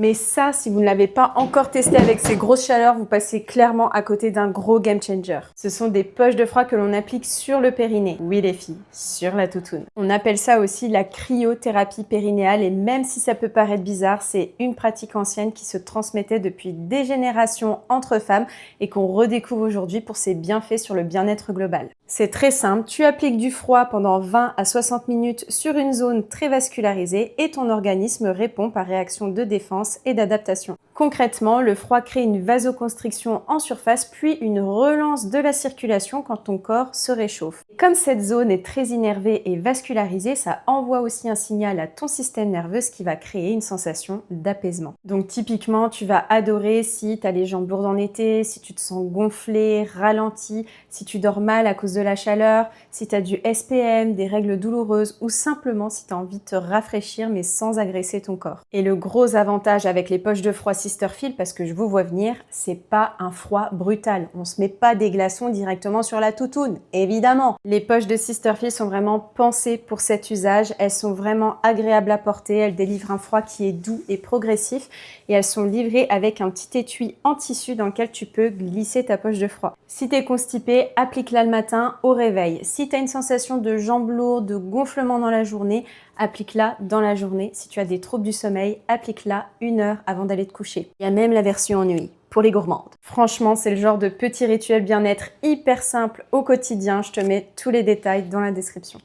Mais ça, si vous ne l'avez pas encore testé avec ces grosses chaleurs, vous passez clairement à côté d'un gros game changer. Ce sont des poches de froid que l'on applique sur le périnée. Oui les filles, sur la toutoune. On appelle ça aussi la cryothérapie périnéale et même si ça peut paraître bizarre, c'est une pratique ancienne qui se transmettait depuis des générations entre femmes et qu'on redécouvre aujourd'hui pour ses bienfaits sur le bien-être global. C'est très simple, tu appliques du froid pendant 20 à 60 minutes sur une zone très vascularisée et ton organisme répond par réaction de défense et d'adaptation. Concrètement, le froid crée une vasoconstriction en surface puis une relance de la circulation quand ton corps se réchauffe. Comme cette zone est très innervée et vascularisée, ça envoie aussi un signal à ton système nerveux ce qui va créer une sensation d'apaisement. Donc typiquement, tu vas adorer si tu as les jambes lourdes en été, si tu te sens gonflé, ralenti, si tu dors mal à cause de la chaleur, si tu as du SPM, des règles douloureuses ou simplement si tu as envie de te rafraîchir mais sans agresser ton corps. Et le gros avantage avec les poches de froid Sisterfeel, parce que je vous vois venir, c'est pas un froid brutal. On se met pas des glaçons directement sur la toutoune, évidemment. Les poches de Sisterfeel sont vraiment pensées pour cet usage. Elles sont vraiment agréables à porter. Elles délivrent un froid qui est doux et progressif. Et elles sont livrées avec un petit étui en tissu dans lequel tu peux glisser ta poche de froid. Si tu es constipé, applique-la le matin au réveil. Si tu as une sensation de jambes lourdes, de gonflement dans la journée, applique-la dans la journée. Si tu as des troubles du sommeil, applique-la 1 heure avant d'aller te coucher. Il y a même la version en nuit, pour les gourmandes. Franchement, c'est le genre de petit rituel bien-être hyper simple au quotidien. Je te mets tous les détails dans la description.